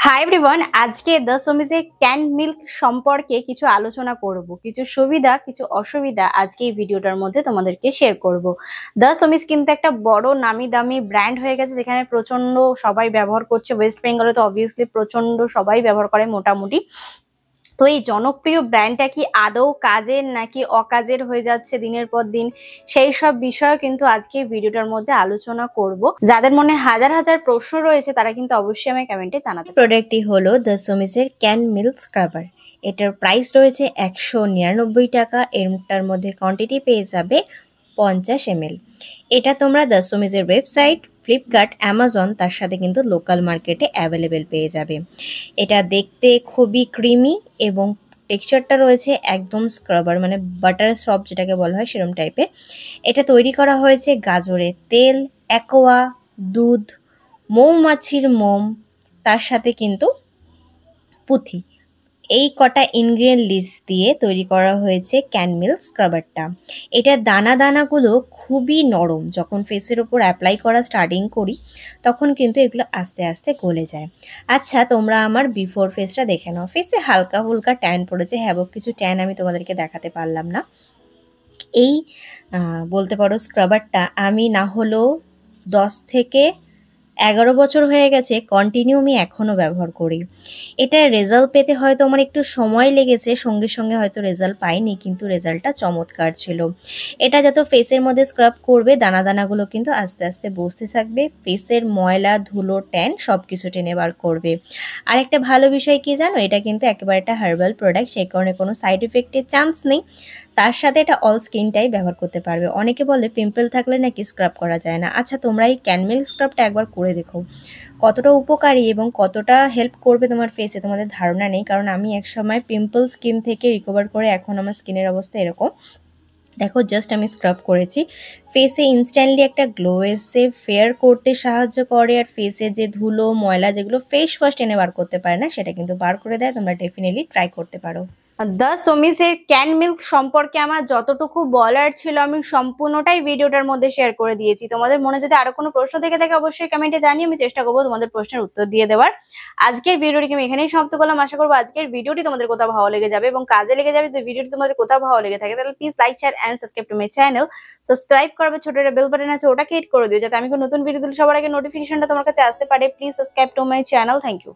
Hi everyone, আজকে the সমিজে can milk সম্পর্কে কিছু আলোচনা করব। কিছু সুবিধা কিছু অসুবিধা আজকে এই ভিডিওটার মধ্যে তোমাদেরকে শেয়ার করব। দ্য সমিজ কিন্তু একটা বড় নামি দামি ব্র্যান্ড হয়ে গেছে, যেখানে প্রচন্ড সবাই ব্যবহার করছে। ওয়েস্ট বেঙ্গলে তো অবভিয়াসলি প্রচন্ড সবাই ব্যবহার করে মোটামুটি। তো এই জনপ্রিয় ব্র্যান্ডটা কি আদৌ কাজের নাকি অকাজের হয়ে যাচ্ছে দিনের পর দিন, সেই সব বিষয়ে কিন্তু আজকে ভিডিওটার মধ্যে আলোচনা করব। যাদের মনে হাজার হাজার প্রশ্ন রয়েছে তারা কিন্তু অবশ্যই আমায় কমেন্টে জানাতে। প্রোডাক্টটি হলো দ্য সমিসের ক্যান মিল্ক স্ক্রাবার। এটার প্রাইস রয়েছে 199 টাকা। এটার মধ্যে কোয়ান্টিটি পেয়ে যাবে 50 ml। এটা তোমরা দ্য সমিসের ওয়েবসাইট, ফ্লিপকার্ট, অ্যামাজন, তার সাথে কিন্তু লোকাল মার্কেটে অ্যাভেলেবেল পেয়ে যাবে। এটা দেখতে খুবই ক্রিমি এবং টেক্সচারটা রয়েছে একদম স্ক্রাবার, মানে বাটার সফট যেটাকে বলা হয় সেরকম টাইপের। এটা তৈরি করা হয়েছে গাজরের তেল, অ্যাকোয়া, দুধ, মৌমাছির মোম, তার সাথে কিন্তু পুঁথি, এই কটা ইনগ্রিডিয়েন্ট লিস্ট দিয়ে তৈরি করা হয়েছে ক্যান মিল্ক স্ক্রাবারটা। এটার দানাগুলো খুবই নরম, যখন ফেসের ওপর অ্যাপ্লাই করা স্টার্টিং করি তখন কিন্তু এগুলো আস্তে আস্তে গলে যায়। আচ্ছা, তোমরা আমার বিফোর ফেসটা দেখে নাও। ফেসে হালকা হুলকা ট্যান পড়েছে, হ্যাবক কিছু ট্যান আমি তোমাদেরকে দেখাতে পারলাম না। এই বলতে পারো স্ক্রাবারটা আমি না হলেও 10 থেকে 11 বছর হয়ে গেছে কন্টিনিউ আমি এখনও ব্যবহার করি। এটার রেজাল্ট পেতে হয়তো আমার একটু সময় লেগেছে, সঙ্গে সঙ্গে হয়তো রেজাল্ট পাইনি, কিন্তু রেজাল্টটা চমৎকার ছিল। এটা যত ফেসের মধ্যে স্ক্রাব করবে দানাগুলো কিন্তু আস্তে আস্তে বসতে থাকবে, ফেসের ময়লা ধুলো ট্যান সব কিছু টেনে বার করবে। আর একটা ভালো বিষয় কি জানো, এটা কিন্তু একেবারে একটা হার্বাল প্রোডাক্ট, সেই কারণে কোনো সাইড ইফেক্টের চান্স নেই। তার সাথে এটা অল স্কিনটাই ব্যবহার করতে পারবে। অনেকে বলে পিম্পল থাকলে নাকি স্ক্রাব করা যায় না। আচ্ছা, তোমরা এই ক্যান মিল্ক স্ক্রাবটা একবার করে দেখো, কতটা উপকারী এবং কতটা হেল্প করবে তোমার ফেসে তোমাদের ধারণা নেই। কারণ আমি একসময় পিম্পল স্কিন থেকে রিকভার করে এখন আমার স্কিনের অবস্থা এরকম। দেখো, জাস্ট আমি স্ক্রাব করেছি, ফেসে ইনস্ট্যান্টলি একটা গ্লো এসে ফেয়ার করতে সাহায্য করে। আর ফেসে যে ধুলো ময়লা যেগুলো ফেস ওয়াশ টেনে বার করতে পারে না, সেটা কিন্তু বার করে দেয়। তোমরা ডেফিনেটলি ট্রাই করতে পারো। দ্য সমিসের ক্যান মিল্ক সম্পর্কে আমার যতটুকু বলার ছিল আমি সম্পূর্ণটাই ভিডিওটার মধ্যে শেয়ার করে দিয়েছি। তোমাদের মনে যদি আরো কোনো প্রশ্ন থেকে থাকে অবশ্যই কমেন্টে জানিয়ে আমি চেষ্টা করবো তোমাদের প্রশ্নের উত্তর দিয়ে দেওয়ার। আজকের ভিডিওটিকে আমি এখানেই সমাপ্ত করলাম। আশা করবো আজকের ভিডিওটি তোমাদের কোথাও ভালো লেগে যাবে এবং কাজে লেগে যাবে। যদি ভিডিওটি তোমাদের কোথাও ভালো লেগে থাকে তাহলে please like, share and subscribe to my channel. Subscribe করবে, ছোট একটা বেল বাটন আছে ওটাকে হিট করে দিও, যাতে আমি কোনো নতুন ভিডিও দিলে সবার আগে নোটিফিকেশনটা তোমার কাছে আসতে পারে। Please subscribe to my channel. Thank you.